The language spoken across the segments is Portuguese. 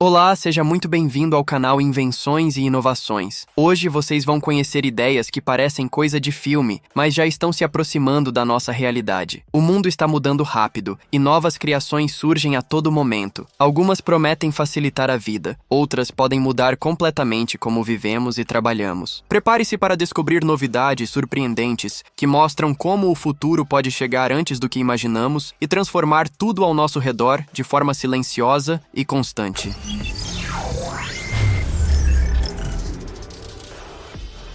Olá, seja muito bem-vindo ao canal Invenções e Inovações. Hoje vocês vão conhecer ideias que parecem coisa de filme, mas já estão se aproximando da nossa realidade. O mundo está mudando rápido e novas criações surgem a todo momento. Algumas prometem facilitar a vida, outras podem mudar completamente como vivemos e trabalhamos. Prepare-se para descobrir novidades surpreendentes que mostram como o futuro pode chegar antes do que imaginamos e transformar tudo ao nosso redor de forma silenciosa e constante.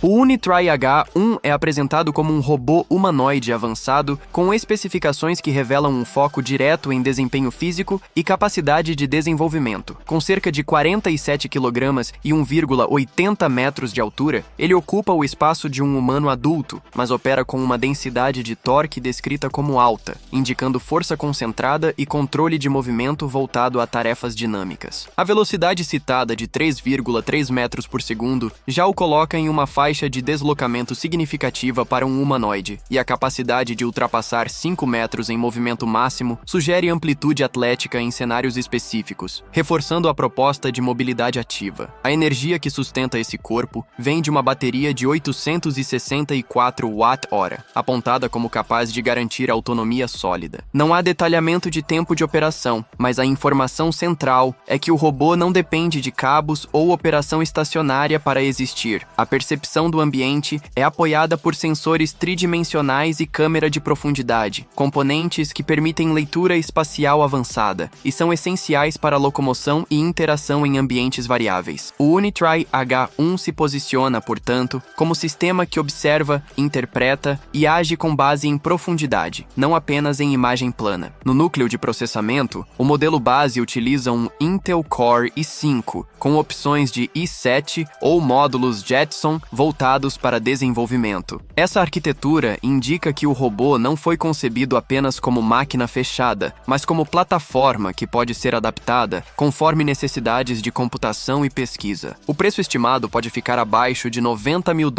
O Unitree H1 é apresentado como um robô humanoide avançado com especificações que revelam um foco direto em desempenho físico e capacidade de desenvolvimento. Com cerca de 47 kg e 1,80 metros de altura, ele ocupa o espaço de um humano adulto, mas opera com uma densidade de torque descrita como alta, indicando força concentrada e controle de movimento voltado a tarefas dinâmicas. A velocidade citada de 3,3 metros por segundo já o coloca em uma faixa de deslocamento significativa para um humanoide, e a capacidade de ultrapassar 5 metros em movimento máximo sugere amplitude atlética em cenários específicos, reforçando a proposta de mobilidade ativa. A energia que sustenta esse corpo vem de uma bateria de 864 Wh, apontada como capaz de garantir autonomia sólida. Não há detalhamento de tempo de operação, mas a informação central é que o robô não depende de cabos ou operação estacionária para existir. A percepção do ambiente é apoiada por sensores tridimensionais e câmera de profundidade, componentes que permitem leitura espacial avançada e são essenciais para a locomoção e interação em ambientes variáveis. O Unitree H1 se posiciona, portanto, como sistema que observa, interpreta e age com base em profundidade, não apenas em imagem plana. No núcleo de processamento, o modelo base utiliza um Intel Core i5, com opções de i7 ou módulos Jetson voltados para desenvolvimento. Essa arquitetura indica que o robô não foi concebido apenas como máquina fechada, mas como plataforma que pode ser adaptada conforme necessidades de computação e pesquisa. O preço estimado pode ficar abaixo de $90 mil,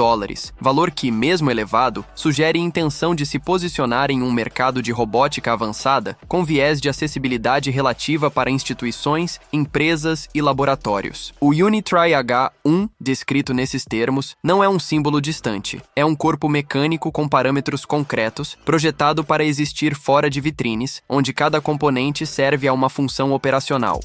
valor que, mesmo elevado, sugere intenção de se posicionar em um mercado de robótica avançada com viés de acessibilidade relativa para instituições, empresas e laboratórios. O Unitree H1, descrito nesses termos, não é um símbolo distante. É um corpo mecânico com parâmetros concretos, projetado para existir fora de vitrines, onde cada componente serve a uma função operacional.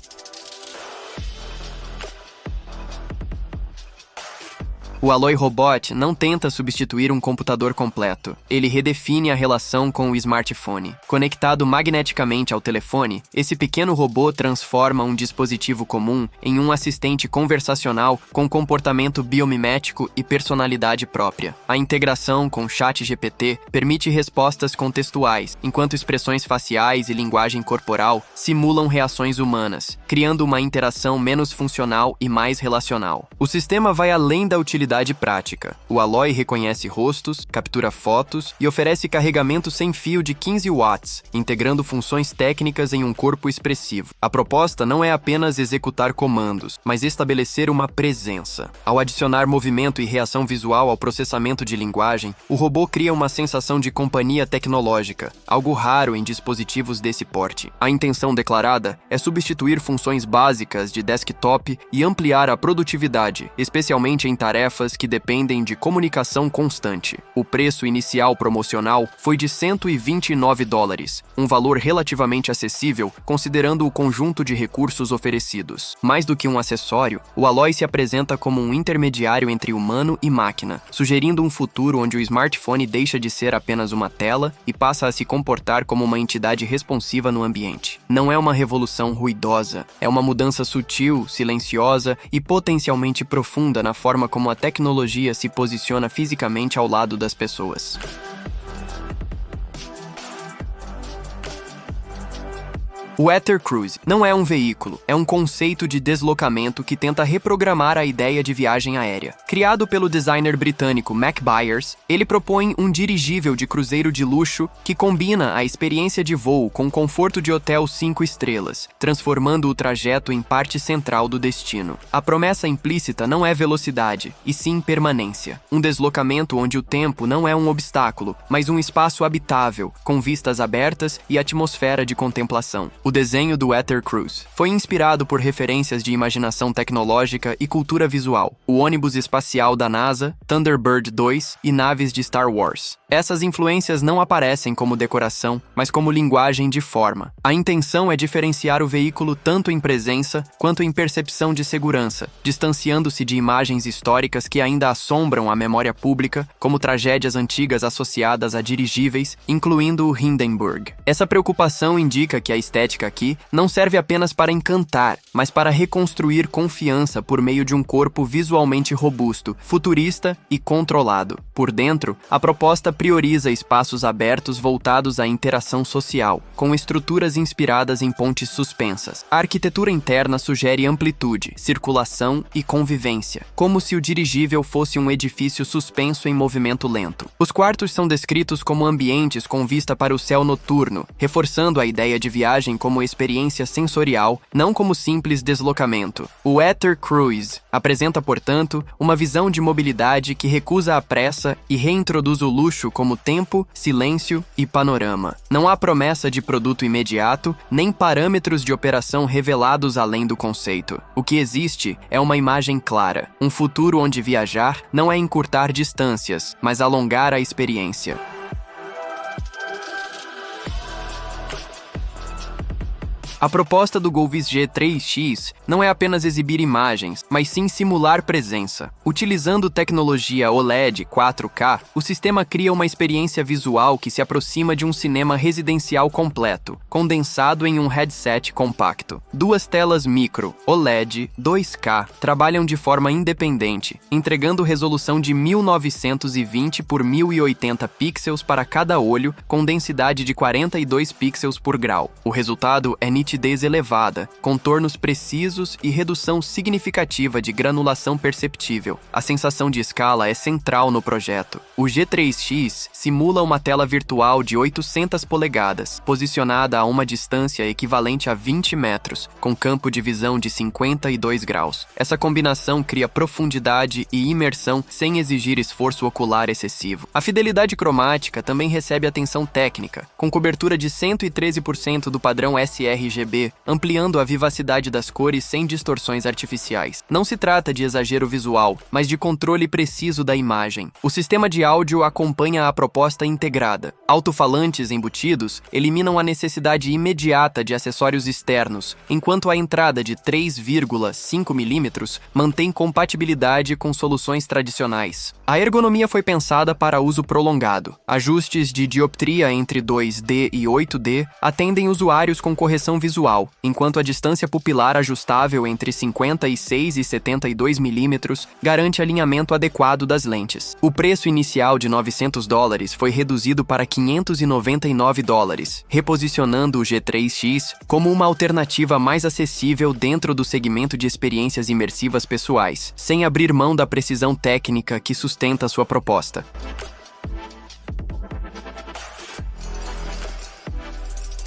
O Alloy Robot não tenta substituir um computador completo. Ele redefine a relação com o smartphone. Conectado magneticamente ao telefone, esse pequeno robô transforma um dispositivo comum em um assistente conversacional com comportamento biomimético e personalidade própria. A integração com ChatGPT permite respostas contextuais, enquanto expressões faciais e linguagem corporal simulam reações humanas, criando uma interação menos funcional e mais relacional. O sistema vai além da utilidade prática. O Alloy reconhece rostos, captura fotos e oferece carregamento sem fio de 15 watts, integrando funções técnicas em um corpo expressivo. A proposta não é apenas executar comandos, mas estabelecer uma presença. Ao adicionar movimento e reação visual ao processamento de linguagem, o robô cria uma sensação de companhia tecnológica, algo raro em dispositivos desse porte. A intenção declarada é substituir funções básicas de desktop e ampliar a produtividade, especialmente em tarefas que dependem de comunicação constante. O preço inicial promocional foi de $129, um valor relativamente acessível considerando o conjunto de recursos oferecidos. Mais do que um acessório, o Alloy se apresenta como um intermediário entre humano e máquina, sugerindo um futuro onde o smartphone deixa de ser apenas uma tela e passa a se comportar como uma entidade responsiva no ambiente. Não é uma revolução ruidosa, é uma mudança sutil, silenciosa e potencialmente profunda na forma como a tecnologia se posiciona fisicamente ao lado das pessoas. O Ether Cruise não é um veículo, é um conceito de deslocamento que tenta reprogramar a ideia de viagem aérea. Criado pelo designer britânico Mac Byers, ele propõe um dirigível de cruzeiro de luxo que combina a experiência de voo com o conforto de hotel 5 estrelas, transformando o trajeto em parte central do destino. A promessa implícita não é velocidade, e sim permanência. Um deslocamento onde o tempo não é um obstáculo, mas um espaço habitável, com vistas abertas e atmosfera de contemplação. O desenho do Ether Cruise foi inspirado por referências de imaginação tecnológica e cultura visual, o ônibus espacial da NASA, Thunderbird 2 e naves de Star Wars. Essas influências não aparecem como decoração, mas como linguagem de forma. A intenção é diferenciar o veículo tanto em presença quanto em percepção de segurança, distanciando-se de imagens históricas que ainda assombram a memória pública, como tragédias antigas associadas a dirigíveis, incluindo o Hindenburg. Essa preocupação indica que a estética aqui não serve apenas para encantar, mas para reconstruir confiança por meio de um corpo visualmente robusto, futurista e controlado. Por dentro, a proposta prioriza espaços abertos voltados à interação social, com estruturas inspiradas em pontes suspensas. A arquitetura interna sugere amplitude, circulação e convivência, como se o dirigível fosse um edifício suspenso em movimento lento. Os quartos são descritos como ambientes com vista para o céu noturno, reforçando a ideia de viagem como experiência sensorial, não como simples deslocamento. O Ether Cruise apresenta, portanto, uma visão de mobilidade que recusa a pressa e reintroduz o luxo como tempo, silêncio e panorama. Não há promessa de produto imediato, nem parâmetros de operação revelados além do conceito. O que existe é uma imagem clara, um futuro onde viajar não é encurtar distâncias, mas alongar a experiência. A proposta do Golvis G3X não é apenas exibir imagens, mas sim simular presença. Utilizando tecnologia OLED 4K, o sistema cria uma experiência visual que se aproxima de um cinema residencial completo, condensado em um headset compacto. Duas telas micro, OLED 2K, trabalham de forma independente, entregando resolução de 1920 por 1080 pixels para cada olho, com densidade de 42 pixels por grau. O resultado é nitidez elevada, contornos precisos e redução significativa de granulação perceptível. A sensação de escala é central no projeto. O G3X simula uma tela virtual de 800 polegadas, posicionada a uma distância equivalente a 20 metros, com campo de visão de 52 graus. Essa combinação cria profundidade e imersão sem exigir esforço ocular excessivo. A fidelidade cromática também recebe atenção técnica, com cobertura de 113% do padrão sRGB, ampliando a vivacidade das cores sem distorções artificiais. Não se trata de exagero visual, mas de controle preciso da imagem. O sistema de áudio acompanha a proposta integrada. Alto-falantes embutidos eliminam a necessidade imediata de acessórios externos, enquanto a entrada de 3,5 mm mantém compatibilidade com soluções tradicionais. A ergonomia foi pensada para uso prolongado. Ajustes de dioptria entre 2D e 8D atendem usuários com correção visual, enquanto a distância pupilar ajustável entre 56 e 72 mm garante alinhamento adequado das lentes. O preço inicial de $900 foi reduzido para $599, reposicionando o G3X como uma alternativa mais acessível dentro do segmento de experiências imersivas pessoais, sem abrir mão da precisão técnica que sustenta sua proposta.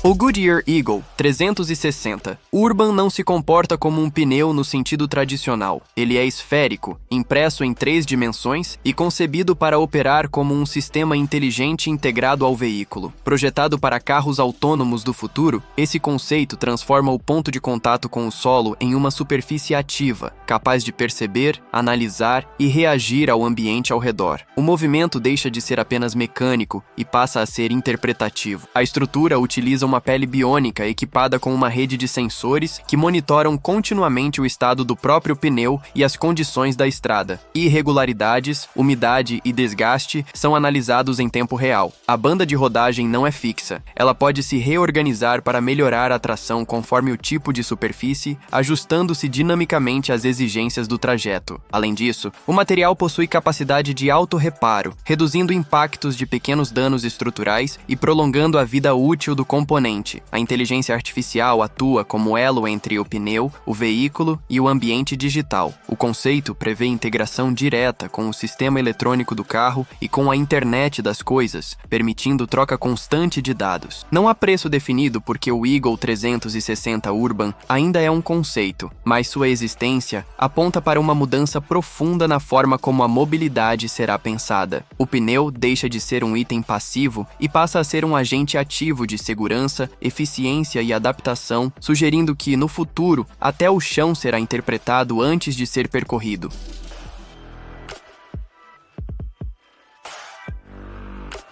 O Goodyear Eagle 360 Urban não se comporta como um pneu no sentido tradicional. Ele é esférico, impresso em 3 dimensões e concebido para operar como um sistema inteligente integrado ao veículo. Projetado para carros autônomos do futuro, esse conceito transforma o ponto de contato com o solo em uma superfície ativa, capaz de perceber, analisar e reagir ao ambiente ao redor. O movimento deixa de ser apenas mecânico e passa a ser interpretativo. A estrutura utiliza uma pele biônica equipada com uma rede de sensores que monitoram continuamente o estado do próprio pneu e as condições da estrada. Irregularidades, umidade e desgaste são analisados em tempo real. A banda de rodagem não é fixa. Ela pode se reorganizar para melhorar a tração conforme o tipo de superfície, ajustando-se dinamicamente às exigências do trajeto. Além disso, o material possui capacidade de autorreparo, reduzindo impactos de pequenos danos estruturais e prolongando a vida útil do componente. A inteligência artificial atua como elo entre o pneu, o veículo e o ambiente digital. O conceito prevê integração direta com o sistema eletrônico do carro e com a internet das coisas, permitindo troca constante de dados. Não há preço definido porque o Eagle 360 Urban ainda é um conceito, mas sua existência aponta para uma mudança profunda na forma como a mobilidade será pensada. O pneu deixa de ser um item passivo e passa a ser um agente ativo de segurança segurança, eficiência e adaptação, sugerindo que, no futuro, até o chão será interpretado antes de ser percorrido.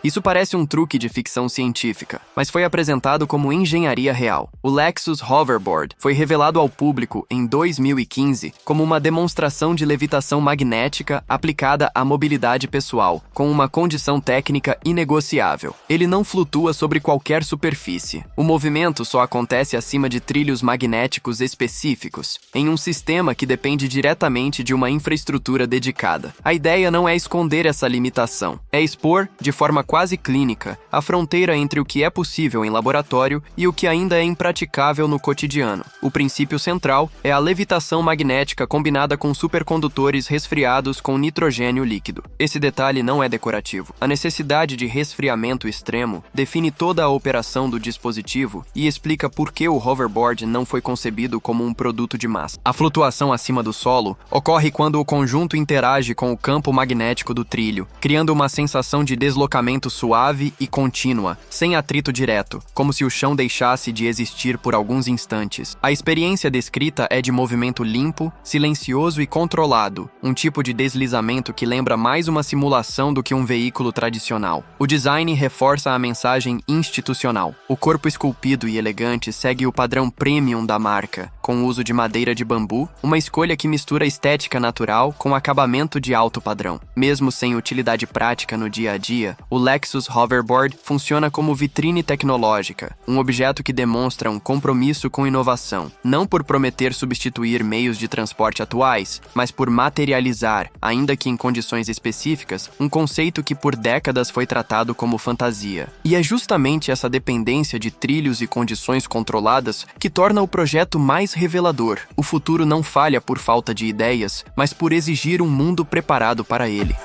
Isso parece um truque de ficção científica, mas foi apresentado como engenharia real. O Lexus Hoverboard foi revelado ao público em 2015 como uma demonstração de levitação magnética aplicada à mobilidade pessoal, com uma condição técnica inegociável. Ele não flutua sobre qualquer superfície. O movimento só acontece acima de trilhos magnéticos específicos, em um sistema que depende diretamente de uma infraestrutura dedicada. A ideia não é esconder essa limitação, é expor, de forma quase clínica, a fronteira entre o que é possível em laboratório e o que ainda é impraticável no cotidiano. O princípio central é a levitação magnética combinada com supercondutores resfriados com nitrogênio líquido. Esse detalhe não é decorativo. A necessidade de resfriamento extremo define toda a operação do dispositivo e explica por que o hoverboard não foi concebido como um produto de massa. A flutuação acima do solo ocorre quando o conjunto interage com o campo magnético do trilho, criando uma sensação de deslocamento suave e contínua, sem atrito direto, como se o chão deixasse de existir por alguns instantes. A experiência descrita é de movimento limpo, silencioso e controlado, um tipo de deslizamento que lembra mais uma simulação do que um veículo tradicional. O design reforça a mensagem institucional. O corpo esculpido e elegante segue o padrão premium da marca, com o uso de madeira de bambu, uma escolha que mistura estética natural com acabamento de alto padrão. Mesmo sem utilidade prática no dia a dia, o Lexus Hoverboard funciona como vitrine tecnológica, um objeto que demonstra um compromisso com inovação, não por prometer substituir meios de transporte atuais, mas por materializar, ainda que em condições específicas, um conceito que por décadas foi tratado como fantasia. E é justamente essa dependência de trilhos e condições controladas que torna o projeto mais revelador. O futuro não falha por falta de ideias, mas por exigir um mundo preparado para ele.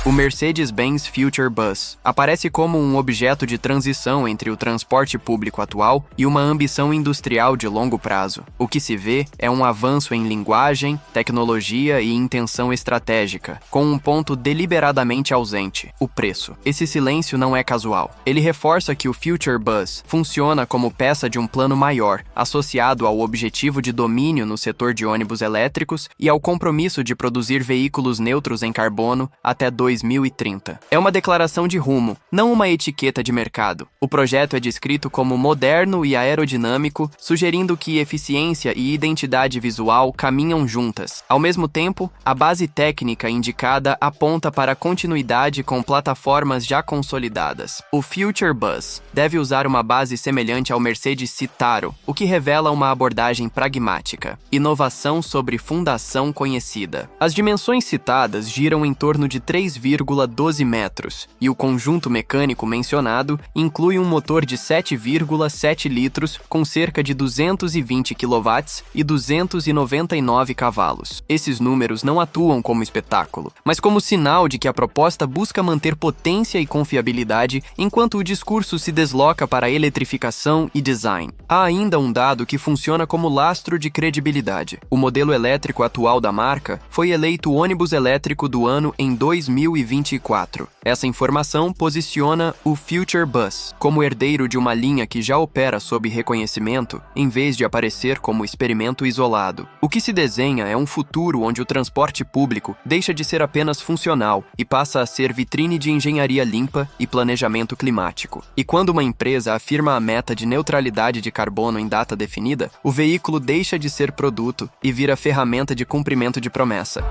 O Mercedes-Benz Future Bus aparece como um objeto de transição entre o transporte público atual e uma ambição industrial de longo prazo. O que se vê é um avanço em linguagem, tecnologia e intenção estratégica, com um ponto deliberadamente ausente: o preço. Esse silêncio não é casual. Ele reforça que o Future Bus funciona como peça de um plano maior, associado ao objetivo de domínio no setor de ônibus elétricos e ao compromisso de produzir veículos neutros em carbono até 2030. É uma declaração de rumo, não uma etiqueta de mercado. O projeto é descrito como moderno e aerodinâmico, sugerindo que eficiência e identidade visual caminham juntas. Ao mesmo tempo, a base técnica indicada aponta para a continuidade com plataformas já consolidadas. O Future Bus deve usar uma base semelhante ao Mercedes Citaro, o que revela uma abordagem pragmática. Inovação sobre fundação conhecida. As dimensões citadas giram em torno de 3,12 metros, e o conjunto mecânico mencionado inclui um motor de 7,7 litros com cerca de 220 kW e 299 cavalos. Esses números não atuam como espetáculo, mas como sinal de que a proposta busca manter potência e confiabilidade enquanto o discurso se desloca para eletrificação e design. Há ainda um dado que funciona como lastro de credibilidade. O modelo elétrico atual da marca foi eleito o ônibus elétrico do ano em 2024. Essa informação posiciona o Future Bus como herdeiro de uma linha que já opera sob reconhecimento, em vez de aparecer como experimento isolado. O que se desenha é um futuro onde o transporte público deixa de ser apenas funcional e passa a ser vitrine de engenharia limpa e planejamento climático. E quando uma empresa afirma a meta de neutralidade de carbono em data definida, o veículo deixa de ser produto e vira ferramenta de cumprimento de promessa.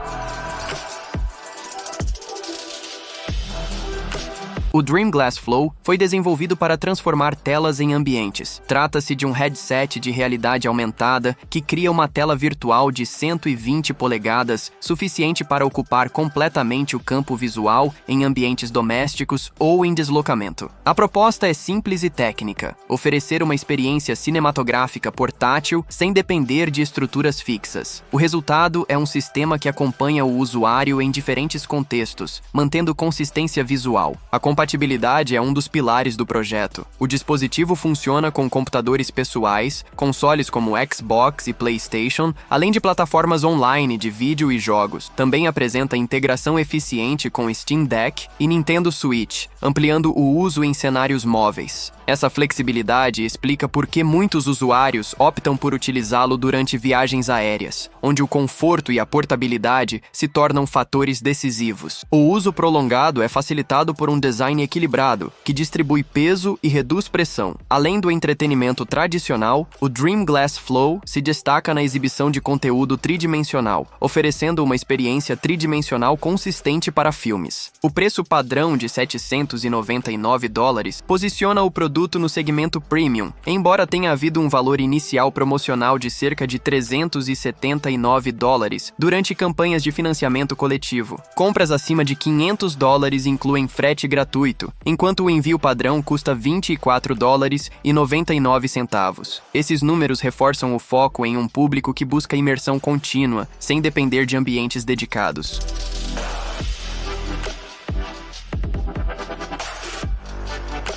O Dream Glass Flow foi desenvolvido para transformar telas em ambientes. Trata-se de um headset de realidade aumentada que cria uma tela virtual de 120 polegadas, suficiente para ocupar completamente o campo visual em ambientes domésticos ou em deslocamento. A proposta é simples e técnica: oferecer uma experiência cinematográfica portátil sem depender de estruturas fixas. O resultado é um sistema que acompanha o usuário em diferentes contextos, mantendo consistência visual. A compatibilidade compatibilidade é um dos pilares do projeto. O dispositivo funciona com computadores pessoais, consoles como Xbox e PlayStation, além de plataformas online de vídeo e jogos. Também apresenta integração eficiente com Steam Deck e Nintendo Switch, ampliando o uso em cenários móveis. Essa flexibilidade explica por que muitos usuários optam por utilizá-lo durante viagens aéreas, onde o conforto e a portabilidade se tornam fatores decisivos. O uso prolongado é facilitado por um design equilibrado, que distribui peso e reduz pressão. Além do entretenimento tradicional, o Dream Glass Flow se destaca na exibição de conteúdo tridimensional, oferecendo uma experiência tridimensional consistente para filmes. O preço padrão de $799 posiciona o produto no segmento Premium, embora tenha havido um valor inicial promocional de cerca de $379 durante campanhas de financiamento coletivo. Compras acima de $500 incluem frete gratuito, enquanto o envio padrão custa $24,99. Esses números reforçam o foco em um público que busca imersão contínua, sem depender de ambientes dedicados.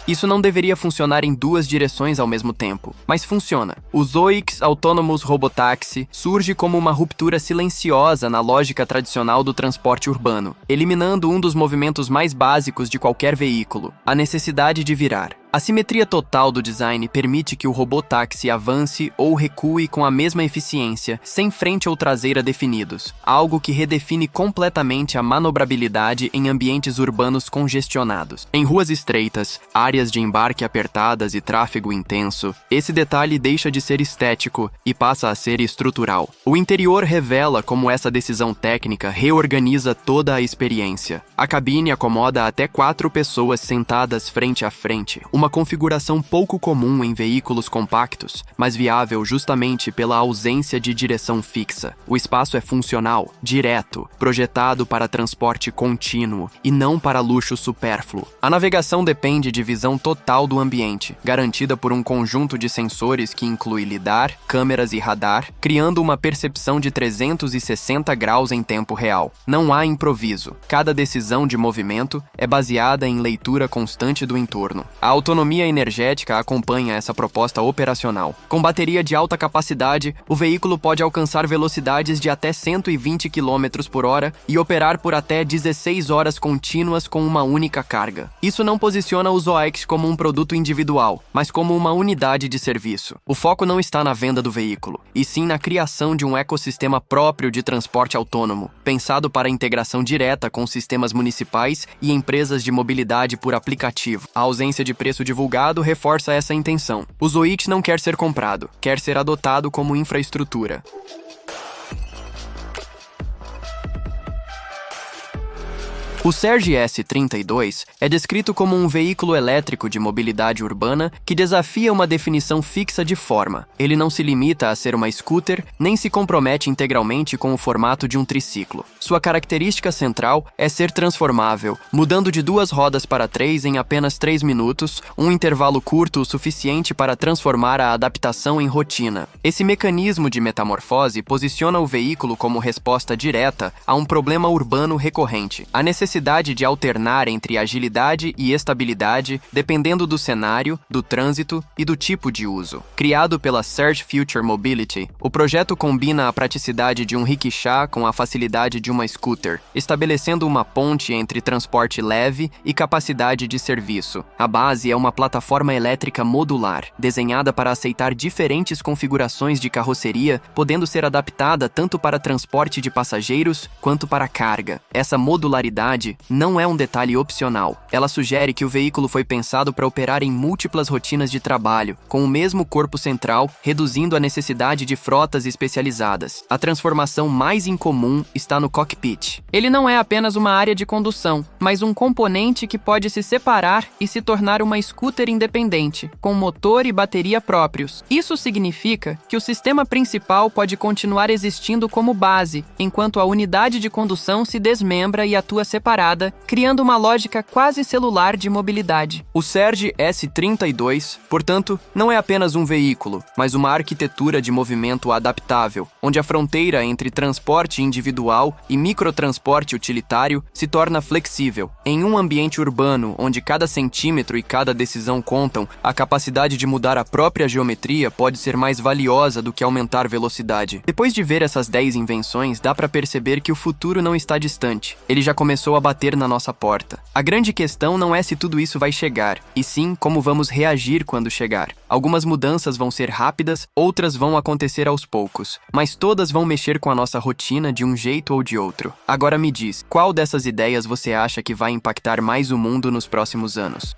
Isso não deveria funcionar em duas direções ao mesmo tempo, mas funciona. O Zoix Autonomous Robotaxi surge como uma ruptura silenciosa na lógica tradicional do transporte urbano, eliminando um dos movimentos mais básicos de qualquer veículo, a necessidade de virar. A simetria total do design permite que o robotáxi avance ou recue com a mesma eficiência, sem frente ou traseira definidos, algo que redefine completamente a manobrabilidade em ambientes urbanos congestionados. Em ruas estreitas, áreas de embarque apertadas e tráfego intenso, esse detalhe deixa de ser estético e passa a ser estrutural. O interior revela como essa decisão técnica reorganiza toda a experiência. A cabine acomoda até 4 pessoas sentadas frente a frente, uma configuração pouco comum em veículos compactos, mas viável justamente pela ausência de direção fixa. O espaço é funcional, direto, projetado para transporte contínuo e não para luxo supérfluo. A navegação depende de visão total do ambiente, garantida por um conjunto de sensores que inclui lidar, câmeras e radar, criando uma percepção de 360 graus em tempo real. Não há improviso. Cada decisão de movimento é baseada em leitura constante do entorno. A autonomia energética acompanha essa proposta operacional. Com bateria de alta capacidade, o veículo pode alcançar velocidades de até 120 km/h e operar por até 16 horas contínuas com uma única carga. Isso não posiciona o Zoix como um produto individual, mas como uma unidade de serviço. O foco não está na venda do veículo, e sim na criação de um ecossistema próprio de transporte autônomo, pensado para integração direta com sistemas municipais e empresas de mobilidade por aplicativo. A ausência de preço divulgado reforça essa intenção. O Zoix não quer ser comprado, quer ser adotado como infraestrutura. O Serge S32 é descrito como um veículo elétrico de mobilidade urbana que desafia uma definição fixa de forma. Ele não se limita a ser uma scooter, nem se compromete integralmente com o formato de um triciclo. Sua característica central é ser transformável, mudando de 2 rodas para 3 em apenas 3 minutos, um intervalo curto o suficiente para transformar a adaptação em rotina. Esse mecanismo de metamorfose posiciona o veículo como resposta direta a um problema urbano recorrente, a necessidade de alternar entre agilidade e estabilidade dependendo do cenário, do trânsito e do tipo de uso. Criado pela Serge Future Mobility, o projeto combina a praticidade de um rickshaw com a facilidade de uma scooter, estabelecendo uma ponte entre transporte leve e capacidade de serviço. A base é uma plataforma elétrica modular, desenhada para aceitar diferentes configurações de carroceria, podendo ser adaptada tanto para transporte de passageiros quanto para carga. Essa modularidade não é um detalhe opcional. Ela sugere que o veículo foi pensado para operar em múltiplas rotinas de trabalho, com o mesmo corpo central, reduzindo a necessidade de frotas especializadas. A transformação mais incomum está no cockpit. Ele não é apenas uma área de condução, mas um componente que pode se separar e se tornar uma scooter independente, com motor e bateria próprios. Isso significa que o sistema principal pode continuar existindo como base, enquanto a unidade de condução se desmembra e atua separadamente. separada, criando uma lógica quase celular de mobilidade. O Serge S32, portanto, não é apenas um veículo, mas uma arquitetura de movimento adaptável, onde a fronteira entre transporte individual e microtransporte utilitário se torna flexível. Em um ambiente urbano, onde cada centímetro e cada decisão contam, a capacidade de mudar a própria geometria pode ser mais valiosa do que aumentar velocidade. Depois de ver essas 10 invenções, dá para perceber que o futuro não está distante. Ele já começou a bater na nossa porta. A grande questão não é se tudo isso vai chegar, e sim como vamos reagir quando chegar. Algumas mudanças vão ser rápidas, outras vão acontecer aos poucos, mas todas vão mexer com a nossa rotina de um jeito ou de outro. Agora me diz, qual dessas ideias você acha que vai impactar mais o mundo nos próximos anos?